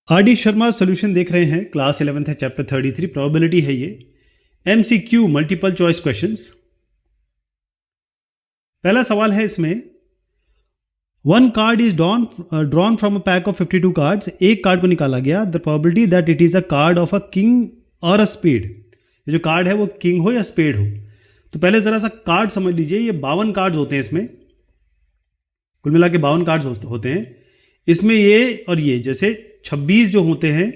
R D Sharma solution देख रहे हैं। क्लास 11th है, चैप्टर 33 प्रोबेबिलिटी है ये। MCQ multiple choice questions. पहला सवाल है इसमें, one card is drawn from a pack of 52 cards. एक कार्ड को निकाला गया, the probability that it is a card of a king और अ स्पेड। ये जो कार्ड है वो किंग हो या स्पेड हो। तो पहले जरा सा कार्ड समझ लीजिए, ये 52 कार्ड्स होते हैं इसमें, कुल मिला के 52 कार्ड्स होते हैं इसमें। ये और ये जैसे 26 जो होते हैं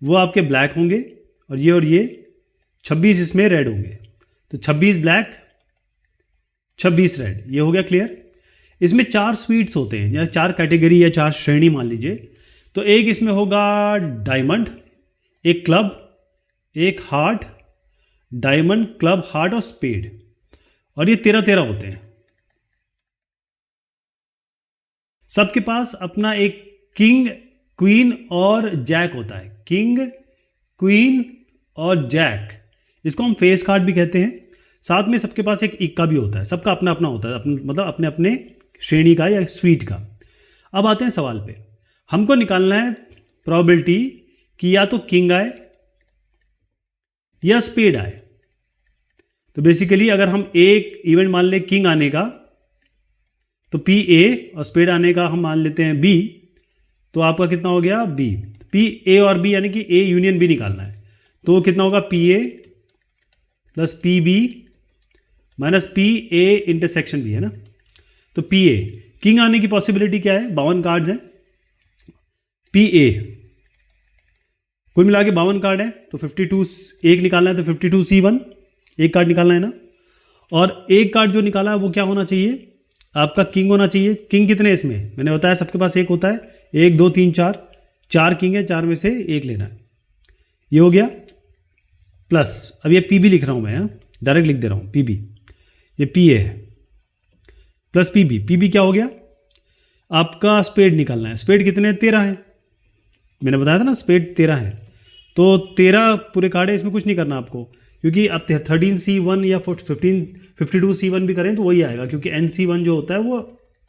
वो आपके ब्लैक होंगे और ये 26 इसमें रेड होंगे। तो 26 ब्लैक 26 रेड, ये हो गया क्लियर। इसमें 4 स्वीट्स होते हैं या 4 कैटेगरी या 4 श्रेणी मान लीजिए। तो एक इसमें होगा डायमंड, एक क्लब, एक हार्ट, डायमंड, क्लब, हार्ट और स्पेड, और ये 13 होते हैं। सबके पास अपना एक किंग, क्वीन और जैक होता है। किंग, क्वीन और जैक, इसको हम फेस कार्ड भी कहते हैं। साथ में सबके पास एक इक्का भी होता है। सबका अपना अपना होता है, मतलब अपने अपने श्रेणी का या स्वीट का। अब आते हैं सवाल पे। हमको निकालना है प्रोबेबिलिटी कि या तो किंग आए या स्पेड आए। तो बेसिकली अगर हम एक इवेंट मान लें किंग आने का तो P A और स्पेड आने का हम मान लेते हैं B, तो आपका कितना हो गया B। P A और B यानी कि A यूनियन B निकालना है, तो कितना होगा P A plus P B minus P A intersection B, है ना। तो P A किंग आने की पॉसिबिलिटी क्या है, 52 कार्ड्स हैं। P A कुल मिला के 52 कार्ड है, तो 52 एक निकालना है, तो 52 C1 एक कार्ड निकालना है ना। और एक कार्ड जो निकाला है वो क्या होना चाहिए, आपका किंग होना चाहिए। किंग कितने इसमें, मैंने बताया सबके पास एक होता है। 1 2 3 4, 4 किंग है, 4 में से एक लेना है। ये हो गया प्लस, अब ये PB लिख रहा हूँ मैं, डायरेक्ट लिख दे रहा हूँ PB, ये PA है प्लस PB। PB क्या हो गया, आपका स्पेड निकालना है। स्पेड कितने हैं, 13 है, मैंने बताया था ना स्पेड 13 है। तो 13 पूरे कार्ड है, इसमें कुछ नहीं करना आपको, क्योंकि अब 13 C1 या 52 C1 भी करें तो वही आएगा, क्योंकि NC1 जो होता है वो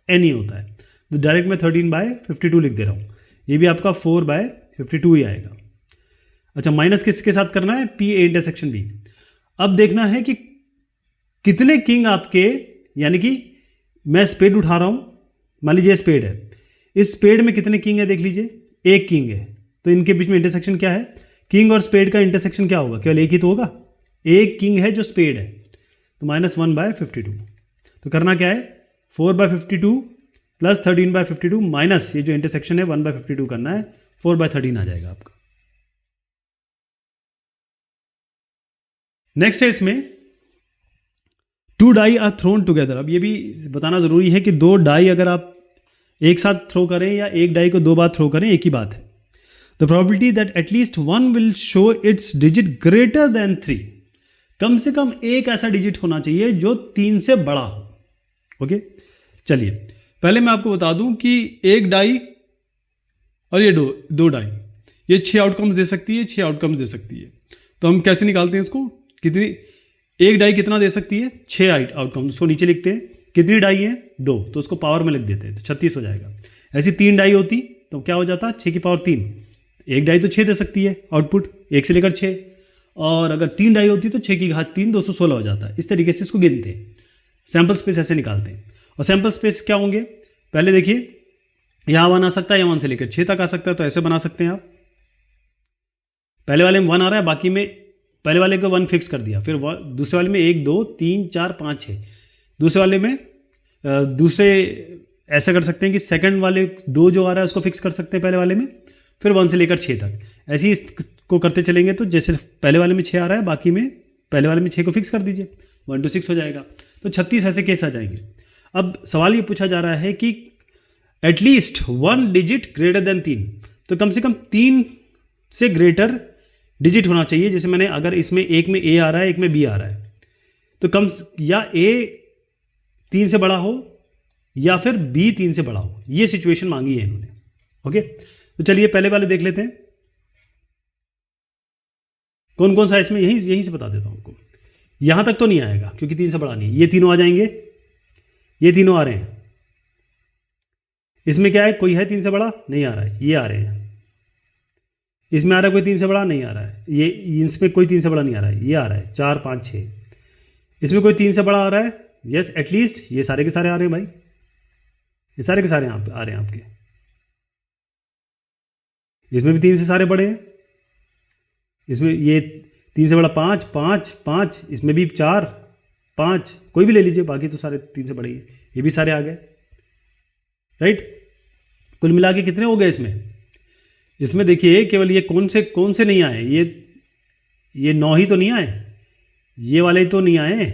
N ही होता है। तो डायरेक्ट मैं 13/52 लिख दे रहा हूँ। ये भी आपका 4/52 ही आएगा। अच्छा, माइनस किसके साथ करना है, P A इंटरसेक्शन B। अब देखना है कि कितने किंग आपके, यानी कि मैं स्पेड उठा रहा हूँ, मान लीजिए स्पेड है, इस स्पेड में कितने किंग है देख लीजिए, एक किंग है। तो इनके बीच में इंटरसेक्शन क्या है, किंग और स्पेड का इंटरसेक्शन क्या होगा, केवल एक ही तो होगा। एक किंग है जो स्पेड है, तो -1/52। तो करना क्या है, 4/52 प्लस 13/52 माइनस ये जो इंटरसेक्शन है 1/52 करना है, 4/13 आ जाएगा आपका। नेक्स्ट है इसमें 2 डाई आर थ्रोन टुगेदर। अब ये भी बताना जरूरी है कि 2 डाई अगर आप एक साथ थ्रो करें या एक डाई को 2 बार थ्रो करें, एक ही बात है। The probability that at least one will show it's digit greater than 3। कम से कम एक ऐसा डिजिट होना चाहिए जो 3 से बड़ा हो। ओके, चलिए पहले मैं आपको बता दूं कि एक डाई और ये दो डाई, ये 6 आउटकम्स दे सकती है, 6 आउटकम्स दे सकती है। तो हम कैसे निकालते हैं इसको, कितनी, एक डाई कितना दे सकती है, 6 आउटकम्स। उसको नीचे लिखते हैं, कितनी डाई है 2, तो उसको पावर में लिख देते हैं, तो 36 हो जाएगा। ऐसी 3 डाई होती तो क्या हो जाता, 6 की पावर 3। एक डाई तो 6 दे सकती है आउटपुट, 1 से लेकर 6, और अगर 3 डाई होती तो 6 की घात 3 216 हो जाता है। इस तरीके से इसको गिनते हैं, सैंपल स्पेस ऐसे निकालते हैं। और सैंपल स्पेस क्या होंगे, पहले देखिए, यहाँ 1 आ सकता है, यहाँ 1 से लेकर 6 तक आ सकता है। तो ऐसे बना सकते हैं आप, पहले वाले में 1 आ रहा है, बाकी में पहले वाले को 1 फिक्स कर दिया, फिर दूसरे वाले में 1 2 3 4 5 6, दूसरे वाले में दूसरे ऐसा कर सकते हैं कि सेकंड वाले 2 जो आ रहा है उसको फिक्स कर सकते हैं पहले वाले में, फिर 1 से लेकर 6 तक। ऐसे ही इसको करते चलेंगे, तो जैसे पहले वाले में 6 आ रहा है, बाकी में पहले वाले में 6 को फिक्स कर दीजिए, 1 to 6 हो जाएगा। तो 36 ऐसे केस आ जाएंगे। अब सवाल ये पूछा जा रहा है कि एटलीस्ट 1 डिजिट ग्रेटर देन 3, तो कम से कम 3 से ग्रेटर डिजिट होना चाहिए। जैसे मैंने, अगर इसमें एक में A आ रहा है, एक में B आ रहा है, तो कम या A 3 से बड़ा हो या फिर B 3 से बड़ा हो, ये सिचुएशन मांगी है इन्होंने। ओके, तो चलिए पहले वाले देख लेते हैं कौन कौन सा इसमें, यहीं से बता देता हूं आपको। यहां तक तो नहीं आएगा क्योंकि 3 से बड़ा नहीं, ये तीनों आ जाएंगे, ये तीनों आ रहे हैं। इसमें क्या है, कोई है 3 से बड़ा, नहीं आ रहा है, ये आ रहे हैं। इसमें आ रहा है कोई 3 से बड़ा नहीं आ रहा है, ये इसमें कोई 3 से बड़ा नहीं आ रहा है, ये आ रहा है 4 5 6। इसमें कोई 3 से बड़ा आ रहा है, यस एटलीस्ट ये सारे के सारे आ रहे हैं भाई, ये सारे के सारे यहाँ पे आ रहे हैं आपके। इसमें भी 3 से सारे बड़े हैं, इसमें ये 3 से बड़ा 5 5 5, इसमें भी 4 5, कोई भी ले लीजिए, बाकी तो सारे 3 से बड़े ही हैं, ये भी सारे आ गए राइट। कुल मिला के कितने हो गए इसमें देखिए केवल ये कौन से नहीं आए, ये 9 ही तो नहीं आए, ये वाले तो नहीं आए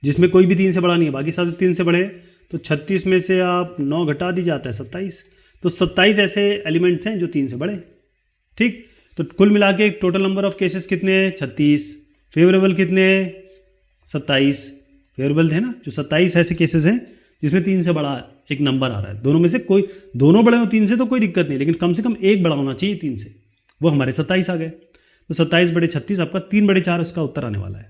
जिसमें कोई भी 3 से बड़ा नहीं है, बाकी सारे 3 से बड़े हैं। तो 36 में से आप 9 घटा दी जाता है 27, तो 27 ऐसे एलिमेंट्स हैं जो 3 से बड़े, ठीक। तो कुल मिला के टोटल नंबर ऑफ केसेस कितने हैं 36, फेवरेबल कितने हैं 27, फेवरेबल थे ना जो 27 ऐसे केसेस हैं जिसमें 3 से बड़ा एक नंबर आ रहा है। दोनों में से कोई, दोनों बड़े हो 3 से तो कोई दिक्कत नहीं, लेकिन कम से कम एक बड़ा होना चाहिए 3 से, वो हमारे 27 आ गए। तो 27 बड़े 36 आपका 3 बड़े 4 इसका उत्तर आने वाला है।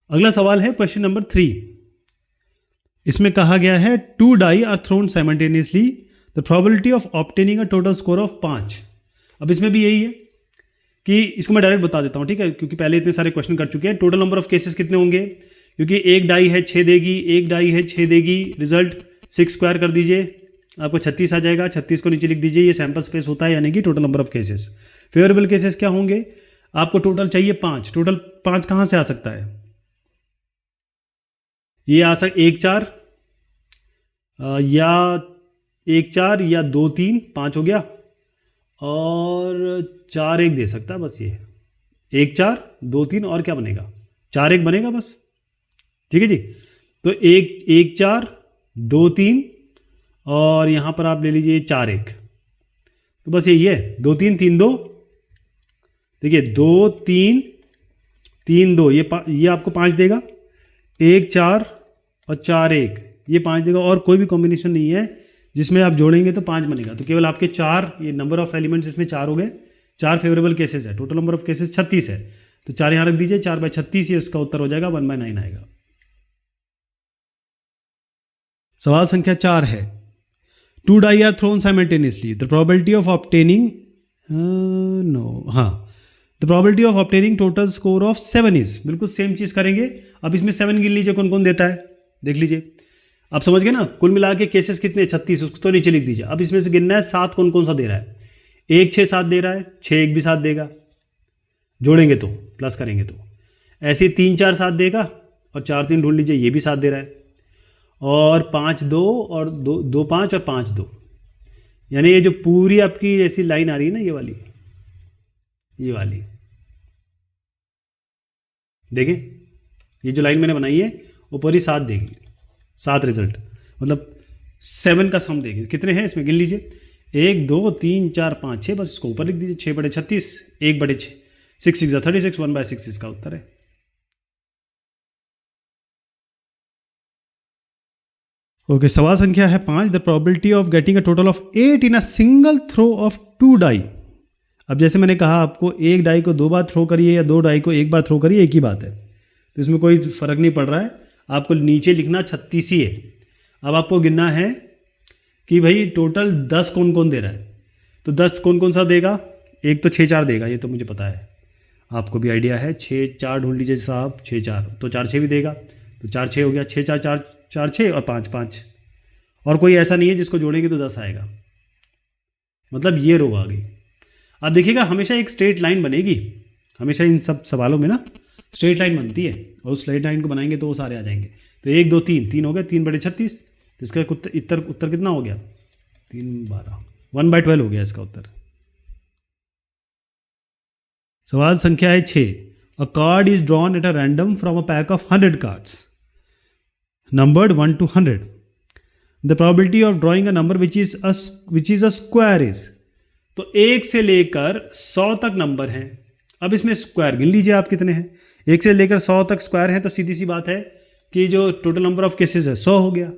अगला सवाल है क्वेश्चन नंबर 3। इसमें कहा गया है 2 die are thrown simultaneously, the probability of obtaining a total score of 5। अब इसमें भी यही है कि इसको मैं डायरेक्ट बता देता हूँ, ठीक है, क्योंकि पहले इतने सारे क्वेश्चन कर चुके हैं। टोटल नंबर ऑफ केसेस कितने होंगे, क्योंकि एक डाई है 6 देगी, एक डाई है 6 देगी, रिजल्ट 6 स्क्वायर कर दीजिए, आपको 36 आ जाएगा। 36 को नीचे लिख दीजिए, ये सैंपल स्पेस होता है, यानी कि total number of cases. Favourable cases क्या होंगे, आपको टोटल चाहिए 5, टोटल 5 कहाँ से आ सकता है, ये आ सकता 1 4 या 1 4 या 2 3, 5 हो गया, और 4 1 दे सकता है बस, ये 1 4 2 3 और क्या बनेगा, 4 1 बनेगा बस, ठीक है जी। तो 1 4 2 3 और यहाँ पर आप ले लीजिए 4 1, तो बस यही है 2 3 3 2, देखिए 2 3 3 2, ये आपको 5 देगा, 1 4 और 4 1 ये 5 देगा, और कोई भी कॉम्बिनेशन नहीं है जिसमें आप जोड़ेंगे तो 5 बनेगा। तो केवल आपके 4, ये नंबर ऑफ एलिमेंट्स इसमें 4 हो गए, 4 फेवरेबल केसेस है, टोटल नंबर ऑफ केसेस 36 है, तो 4 यहाँ रख दीजिए, 4/36 ये इसका उत्तर हो जाएगा, 1/9 आएगा। सवाल संख्या 4 है 2 die are thrown simultaneously, the probability of obtaining the probability of obtaining total score of 7 is, बिल्कुल सेम चीज़ करेंगे। अब इसमें 7 गिन लीजिए कौन कौन देता है, देख लीजिए, आप समझ गए ना। कुल मिला के केसेस कितने 36, उसको तो नीचे लिख दीजिए। अब इसमें से गिनना है 7 कौन कौन सा दे रहा है, 1 6 7 दे रहा है, 6 1 भी 7 देगा, जोड़ेंगे तो प्लस करेंगे तो ऐसे 3 4 7 देगा, और 4 3 ढूंढ लीजिए, ये भी 7 दे रहा है, और 5 2 और 2 5 और 5 2, यानी ये जो पूरी आपकी ऐसी लाइन आ रही है ना, ये वाली देखें, ये जो लाइन मैंने बनाई है ऊपर ही 7 देगी, 7 रिजल्ट, मतलब 7 का सम देगी। कितने हैं इसमें गिन लीजिए, 1 2 3 4 5 6, बस इसको ऊपर लिख दीजिए, 6 बड़े 36, 1 बड़े 6, 6 6 36, 1/6 इसका उत्तर है। ओके, सवाल संख्या है 5, the probability of getting a total of 8 in a single throw of 2 die. अब जैसे मैंने कहा आपको, एक डाई को 2 बार थ्रो करिए या 2 डाई को 1 बार थ्रो करिए, एक ही बात है, तो इसमें कोई फ़र्क नहीं पड़ रहा है। आपको नीचे लिखना 36 ही है। अब आपको गिनना है कि भाई टोटल 10 कौन कौन दे रहा है, तो 10 कौन कौन सा देगा, एक तो 6 4 देगा, ये तो मुझे पता है, आपको भी आइडिया है। 6 4 ढूंढ लीजिए साहब, 6 4 तो 4 6 भी देगा, तो 4 6 हो गया, 6 4 4 4 6 और 5 5, और कोई ऐसा नहीं है जिसको जोड़ेंगे तो 10 आएगा, मतलब ये रो आ गई। अब देखिएगा हमेशा एक स्ट्रेट लाइन बनेगी, हमेशा इन सब सवालों में ना स्ट्रेट लाइन बनती है, और उस स्ट्रेट लाइन को बनाएंगे तो वो सारे आ जाएंगे। तो 1 2 3 3 हो गया, 3 बड़े 36, तो इसका उत्तर कितना हो गया, 3 12, 1/12 हो गया इसका उत्तर। सवाल संख्या है 6, अ card is drawn at a random from a pack of 100 cards numbered 1 to 100. The probability of drawing a number which is a square is, तो 1 से लेकर 100 तक नंबर हैं। अब इसमें स्क्वायर गिन लीजिए आप कितने हैं, 1 से लेकर 100 तक स्क्वायर है, तो सीधी सी बात है कि जो टोटल नंबर ऑफ केसेस है 100 हो गया।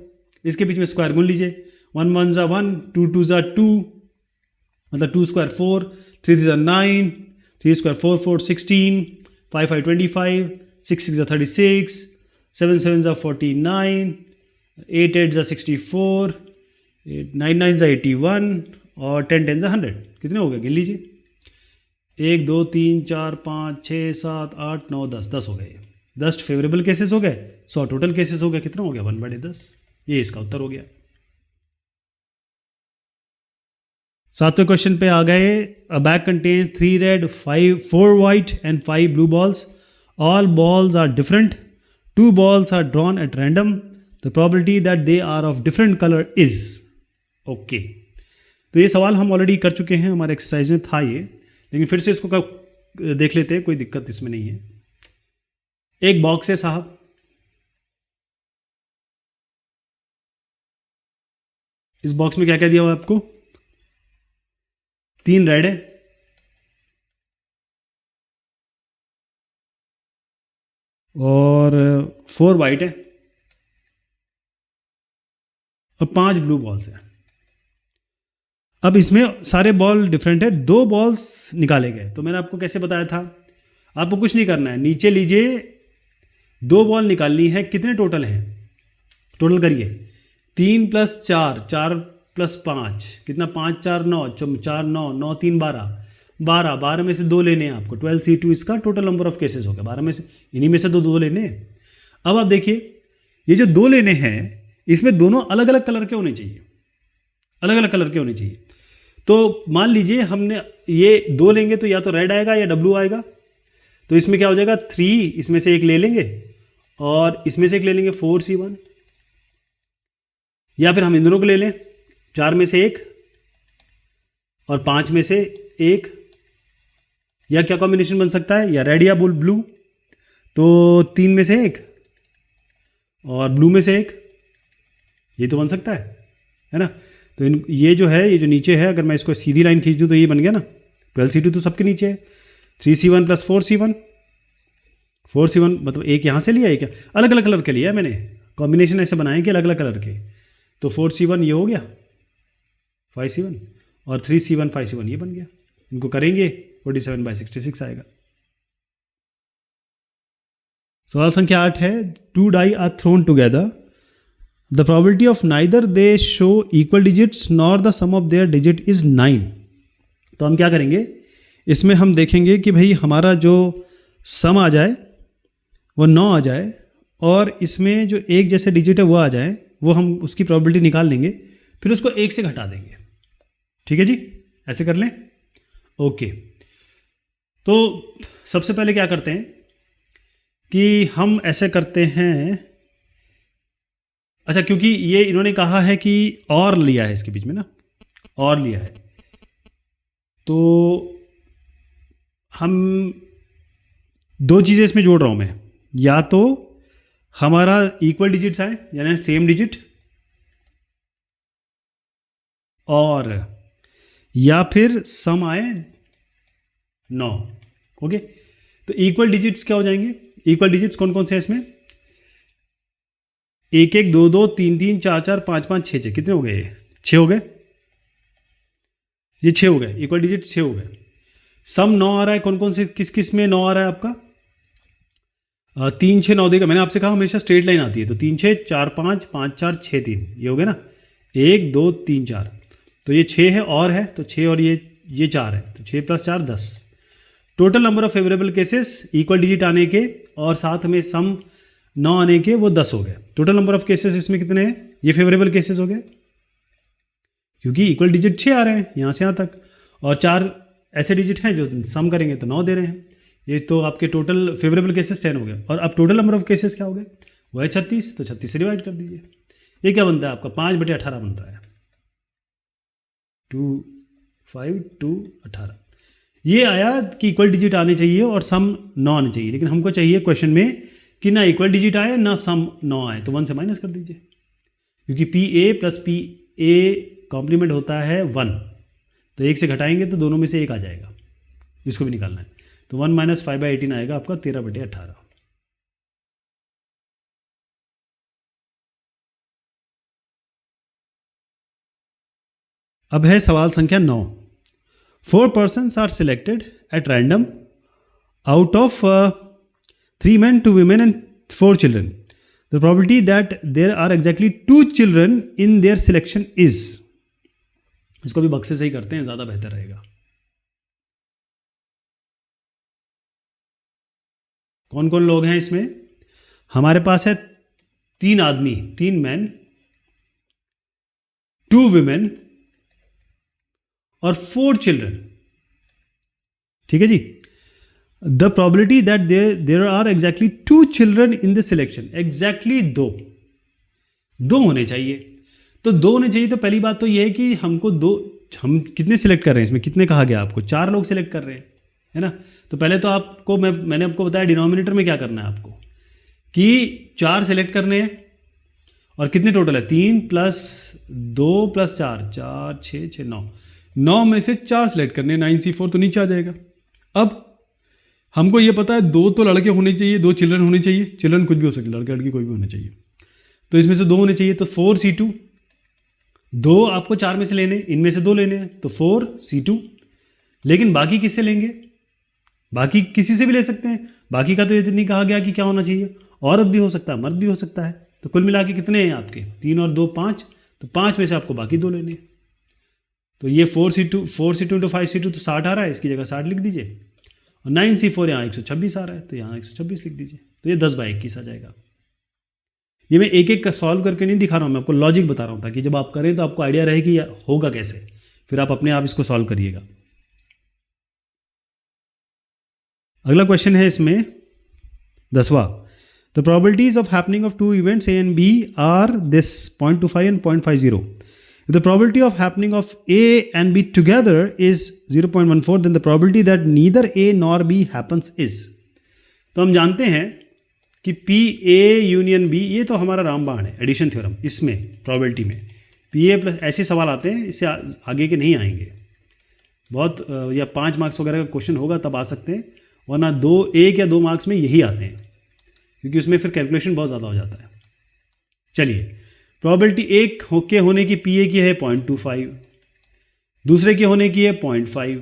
इसके बीच में स्क्वायर गुन लीजिए, 1 1 ज़ा 1, 2 2 ज़ा 2, मतलब 2 स्क्वायर 4, 3 3 ज़ा 9, 3 स्क्वायर 4 4 16, 5 5 25, 6 6 ज़ा 36, 7 7 ज़ा 49, 8 8 ज़ा 64, नाइन नाइन ज़ा 81 और 10 10 ज़ा 100, कितने हो गए गिन लीजिए। 1 2 3 4 5 6 7 8 9 10, 10 हो गए। 10 फेवरेबल केसेस हो गए, 100 टोटल केसेस हो गए, कितना हो गया 1/10। ये इसका उत्तर हो गया। 7वें क्वेश्चन पे आ गए। A bag contains 3 red 4 white and 5 blue balls, all balls are different, 2 balls are drawn at random, the probability that they are of different colour is. Okay, तो ये सवाल हम ऑलरेडी कर चुके हैं, हमारे एक्सरसाइज में था ये, लेकिन फिर से इसको देख लेते हैं, कोई दिक्कत इसमें नहीं है। एक बॉक्स है साहब, इस बॉक्स में क्या क्या दिया हुआ है आपको? 3 रेड है और 4 वाइट है और 5 ब्लू बॉल्स हैं। अब इसमें सारे बॉल डिफरेंट है, 2 बॉल्स निकाले गए। तो मैंने आपको कैसे बताया था, आपको कुछ नहीं करना है, नीचे लीजिए, 2 बॉल निकालनी है, कितने टोटल हैं? टोटल करिए, 3 + 4, 4 + 5 कितना, 5 4 9, 4 9 9 3 12, 12 12 में से 2 लेने हैं आपको, 12C2 इसका टोटल नंबर ऑफ केसेस हो गया। 12 में से, इन्हीं में से 2 लेने हैं। अब आप देखिए, ये जो 2 लेने हैं, इसमें दोनों अलग अलग कलर के होने चाहिए, अलग अलग कलर के होने चाहिए। तो मान लीजिए हमने ये 2 लेंगे तो या तो रेड आएगा या W आएगा, तो इसमें क्या हो जाएगा, 3 इसमें से एक ले लेंगे और इसमें से एक ले लेंगे 4C1, या फिर हम इन दोनों को ले लें, 4 में से 1 और 5 में से 1, या क्या कॉम्बिनेशन बन सकता है, या रेड या ब्लू, तो 3 में से 1 और ब्लू में से 1, ये तो बन सकता है ना। तो ये जो है, ये जो नीचे है, अगर मैं इसको सीधी लाइन खींच दूँ तो ये बन गया ना, 12C2 तो सबके नीचे है, 3C1 + 4C1, 4C1 मतलब एक यहाँ से लिया, एक अलग अलग कलर के लिया है मैंने, कॉम्बिनेशन ऐसे बनाए कि अलग अलग कलर के। तो 4C1 ये हो गया, 5C1 और 3C1 5C1 ये बन गया। इनको करेंगे 47/66 आएगा। सवाल संख्या 8 है, 2 die are thrown together, the probability of neither they show equal digits nor the sum of their digit is 9। तो हम क्या करेंगे, इसमें हम देखेंगे कि भाई हमारा जो सम आ जाए वो 9 आ जाए, और इसमें जो एक जैसे डिजिट है वो आ जाए, वो हम उसकी प्रोबेबिलिटी निकाल लेंगे, फिर उसको 1 से घटा देंगे। ठीक है जी, ऐसे कर लें। ओके, तो सबसे पहले क्या करते हैं कि हम ऐसे करते हैं, अच्छा क्योंकि ये इन्होंने कहा है कि और लिया है इसके बीच में ना, और लिया है, तो हम 2 चीज़ें इसमें जोड़ रहा हूँ मैं, या तो हमारा इक्वल डिजिट्स आए यानी सेम डिजिट, और या फिर सम आए 9। ओके, तो इक्वल डिजिट्स क्या हो जाएंगे, इक्वल डिजिट्स कौन कौन से हैं इसमें, 1 1 2 2 3 3 4 4 5 5 6 6, कितने हो गए, 6 हो गए, ये 6 हो गए, इक्वल डिजिट 6 हो गए। सम 9 आ रहा है, कौन कौन से किस किस में 9 आ रहा है आपका, 3 6 9 देगा, मैंने आपसे कहा हमेशा स्ट्रेट लाइन आती है, तो 3 6 4 5 5 4 6 3, ये हो गया ना, 1 2 3 4, तो ये 6 है और है, तो 6 और ये 4 है, तो 6 + 4 10। Total number of favourable cases equal digit आने के और साथ में सम 9 आने के, वो 10 हो गए। टोटल नंबर ऑफ केसेस इसमें कितने हैं, ये फेवरेबल केसेस हो गए, क्योंकि इक्वल डिजिट 6 आ रहे हैं यहाँ से यहाँ तक, और 4 ऐसे डिजिट हैं जो सम करेंगे तो 9 दे रहे हैं। ये तो आपके टोटल फेवरेबल केसेस 10 हो गए। और अब टोटल नंबर ऑफ केसेस क्या हो गए, वो है 36, तो 36 से डिवाइड कर दीजिए। ये क्या बनता है आपका, 5/18 बन रहा है, 2 5 2 18। ये आया कि इक्वल डिजिट आने चाहिए और सम 9 आने चाहिए, लेकिन हमको चाहिए क्वेश्चन में कि ना इक्वल डिजिट आए ना सम 9 आए, तो 1 से माइनस कर दीजिए, क्योंकि PA + PA कॉम्प्लीमेंट होता है 1, तो 1 से घटाएंगे तो दोनों में से 1 आ जाएगा, जिसको भी निकालना है, तो 1 - 5/18 आएगा आपका 13/18। अब है सवाल संख्या 9। 4 persons are selected at random out of 3 men 2 women and 4 children. The probability that there are exactly 2 children in their selection is, इसको भी बक्से से ही करते हैं, ज़्यादा बेहतर रहेगा। कौन कौन लोग हैं इसमें? हमारे पास है 3 आदमी, 3 मैन, 2 विमेन और 4 चिल्ड्रन। ठीक है जी। The probability that there are exactly 2 children in the selection, exactly 2 होने चाहिए। तो 2 होने चाहिए, तो पहली बात तो यह है कि हमको 2, हम कितने सिलेक्ट कर रहे हैं इसमें, कितने कहा गया आपको? 4 लोग सिलेक्ट कर रहे हैं, है ना। तो पहले तो आपको मैंने आपको बताया डिनोमिनेटर में क्या करना है आपको, कि 4 सिलेक्ट करने हैं, और कितने टोटल है? 3 + 2 + 4, 4 6 6 9 में से 4 सिलेक्ट करने हैं। 9C4 तो नीचे आ जाएगा। अब हमको ये पता है 2 तो लड़के होने चाहिए, 2 चिल्ड्रन होने चाहिए, चिल्ड्रन कुछ भी हो सकते, लड़के लड़की कोई भी होने चाहिए, तो इसमें से 2 होने चाहिए। तो 4C2, 2 आपको 4 में से लेने, इनमें से 2 लेने हैं, तो 4C2। लेकिन बाकी किससे लेंगे? बाकी किसी से भी ले सकते हैं, बाकी का तो ये नहीं कहा गया कि क्या होना चाहिए, औरत भी हो सकता है, मर्द भी हो सकता है। तो कुल मिला के कितने हैं आपके? 3 और 2 5, तो 5 में से आपको बाकी 2 लेने हैं। तो ये 4C2 × 5C2 तो 60 आ रहा है, इसकी जगह 60 लिख दीजिए, और 9C4 यहाँ 126 आ रहा है, तो यहाँ 126 लिख दीजिए। तो ये 10/21 आ जाएगा। ये मैं एक एक का सॉल्व करके नहीं दिखा रहा हूँ, मैं आपको लॉजिक बता रहा हूँ, ताकि जब आप करें तो आपको आइडिया रहे कि होगा कैसे, फिर आप अपने आप इसको सॉल्व करिएगा। अगला क्वेश्चन है इसमें 10वां। The probabilities of happening of 2 events A and B are this 0.25 and 0.50. If the probability of happening of A and B together is 0.14, then the probability that neither A nor B happens is. तो हम जानते हैं कि PA union B, ये तो हमारा रामबाण है, एडिशन थ्योरम। इसमें प्रोबेबिलिटी में PA+ ऐसे सवाल आते हैं, इससे आगे के नहीं आएंगे। बहुत या 5 मार्क्स वगैरह का क्वेश्चन होगा तब आ सकते हैं, वरना 1 या 2 मार्क्स में यही आते हैं, क्योंकि उसमें फिर कैलकुलेशन बहुत ज़्यादा हो जाता है। चलिए, प्रोबेबिलिटी एक के होने की PA की है 0.25, दूसरे के होने की है 0.5,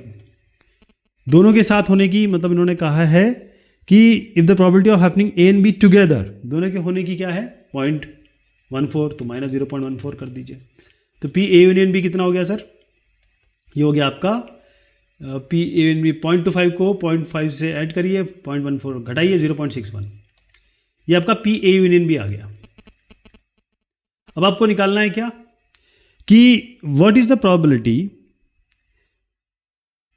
दोनों के साथ होने की, मतलब इन्होंने कहा है कि if the probability of happening A and B together, दोनों के होने की क्या है? 0.14, तो -0.14 कर दीजिए। तो PA यूनियन B कितना हो गया सर? ये हो गया आपका PA यूनियन B 0.25 को 0.5 से ऐड करिए, 0.14 घटाइए, 0.61। ये आपका PA यूनियन B आ गया। अब आपको निकालना है क्या, कि what is the probability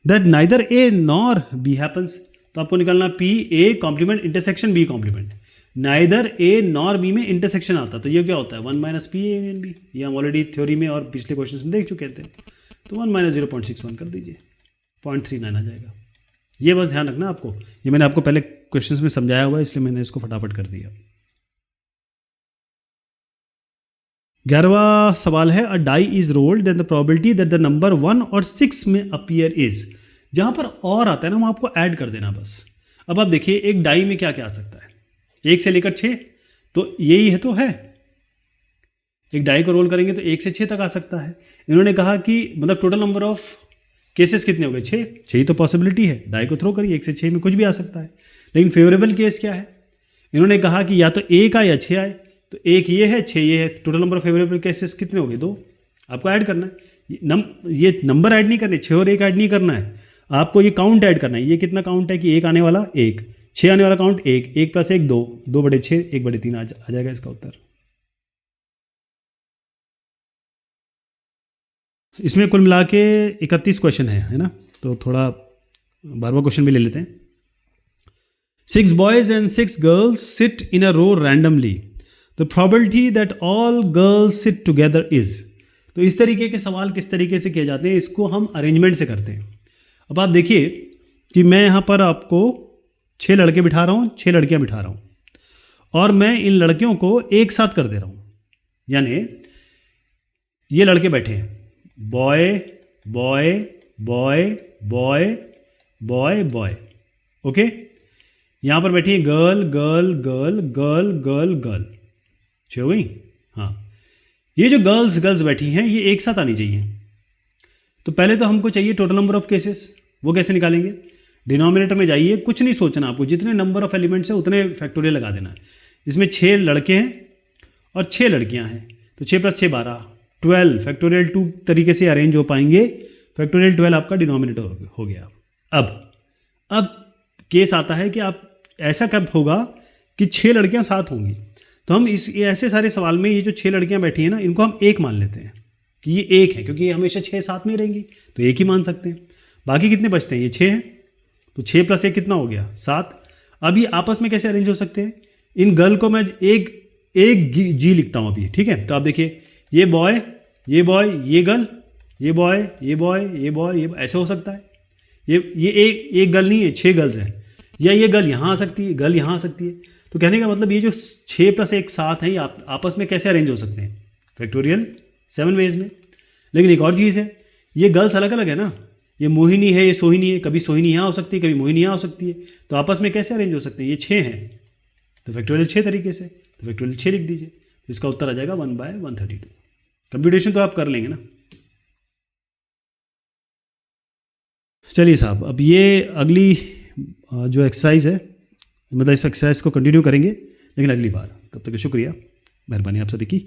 that neither A nor B happens. तो आपको निकालना PA complement intersection B complement, neither A nor B में इंटरसेक्शन आता, तो ये क्या होता है? 1 - PA यूनियन B। ये हम ऑलरेडी थ्योरी में और पिछले क्वेश्चन में देख चुके थे। तो 1 - 0.61 कर दीजिए, 0.39 आ जाएगा। ये बस ध्यान रखना आपको, ये मैंने आपको पहले क्वेश्चंस में समझाया हुआ है, इसलिए मैंने इसको फटाफट कर दिया। 11वां सवाल है, a die is rolled then the probability that the number 1 और 6 में अपीयर इज। जहां पर और आता है ना, वहां आपको ऐड कर देना बस। अब आप देखिए, एक डाई में क्या क्या आ सकता है? 1 से लेकर 6, तो यही है, तो है। एक डाई को रोल करेंगे तो 1 से 6 तक आ सकता है। इन्होंने कहा कि मतलब टोटल नंबर ऑफ केसेस कितने हो गए? 6 ही तो पॉसिबिलिटी है। डाई को थ्रो करिए, 1 से 6 में कुछ भी आ सकता है। लेकिन फेवरेबल केस क्या है? इन्होंने कहा कि या तो 1 आए या 6 आए, तो 1 ये है, 6 ये है। Total number of favourable cases कितने हो गए? 2। आपको ऐड करना है, ये नंबर ऐड नहीं करने, 6 और 1 ऐड नहीं करना है, आपको ये काउंट ऐड करना है। ये कितना काउंट है कि 1 आने वाला 1, 6 आने वाला काउंट 1, 1 + 1 2, 2/6, 1/3 आ जाएगा इसका उत्तर। इसमें कुल मिला के 31 क्वेश्चन है ना, तो थोड़ा 12वां क्वेश्चन भी ले लेते हैं। 6 boys and 6 girls sit in a row randomly. The probability that all girls sit together is. तो इस तरीके के सवाल किस तरीके से किए जाते हैं, इसको हम अरेंजमेंट से करते हैं। अब आप देखिए कि मैं यहाँ पर आपको 6 लड़के बिठा रहा हूँ, 6 लड़कियाँ बिठा रहा हूँ, और मैं इन लड़कियों को एक साथ कर दे रहा हूँ। यानी ये लड़के बैठे हैं, boy boy boy boy boy boy, okay. यहाँ पर बैठी है girl girl girl girl girl girl, 6 हो गई। हाँ, ये जो गर्ल्स बैठी हैं ये एक साथ आनी चाहिए। तो पहले तो हमको चाहिए टोटल नंबर ऑफ केसेस, वो कैसे निकालेंगे? डिनोमिनेटर में जाइए, कुछ नहीं सोचना आपको, जितने नंबर ऑफ एलिमेंट्स है उतने फैक्टोरियल लगा देना है। इसमें 6 लड़के हैं और 6 लड़कियां हैं, तो 6 + 6 12, 12 फैक्टोरियल 2 तरीके से अरेंज हो पाएंगे। फैक्टोरियल 12 आपका डिनोमिनेटर हो गया। अब केस आता है कि आप ऐसा कब होगा कि 6 लड़कियां साथ होंगी, तो हम इस ऐसे सारे सवाल में ये जो 6 लड़कियां बैठी हैं ना, इनको हम एक मान लेते हैं कि ये एक है, क्योंकि ये हमेशा 6 साथ में ही रहेंगी, तो एक ही मान सकते हैं। बाकी कितने बचते हैं, ये 6 हैं, तो 6 + 1 कितना हो गया, 7। अब ये आपस में कैसे अरेंज हो सकते हैं, इन गर्ल को मैं एक जी लिखता हूँ अभी, ठीक है। तो आप देखिए, ये बॉय, ये बॉय, ये गर्ल, ये बॉय, ये बॉय, ये बॉय, ये ऐसे हो सकता है। ये एक गर्ल नहीं है, 6 गर्ल्स हैं, या ये गर्ल यहाँ आ सकती है, गर्ल यहाँ आ सकती है। तो कहने का मतलब ये जो 6 + 1 7 हैं, ये आपस में कैसे अरेंज हो सकते हैं, फैक्टोरियल 7 वेज में। लेकिन एक और चीज़ है, ये गर्ल्स अलग अलग है ना, ये मोहिनी है, ये सोहिनी है, कभी सोहिनी यहाँ हो सकती है, कभी मोहिनी यहाँ हो सकती है, तो आपस में कैसे अरेंज हो सकते हैं, ये 6 हैं, तो फैक्टोरियल 6 तरीके से, तो फैक्टोरियल 6 लिख दीजिए, तो इसका उत्तर आ जाएगा 1/132। कंप्यूटेशन तो आप कर लेंगे ना। चलिए साहब, अब ये अगली जो एक्सरसाइज है, मतलब इस एक्सरसाइज को कंटिन्यू करेंगे लेकिन अगली बार। तब तक शुक्रिया, मेहरबानी आप सभी की।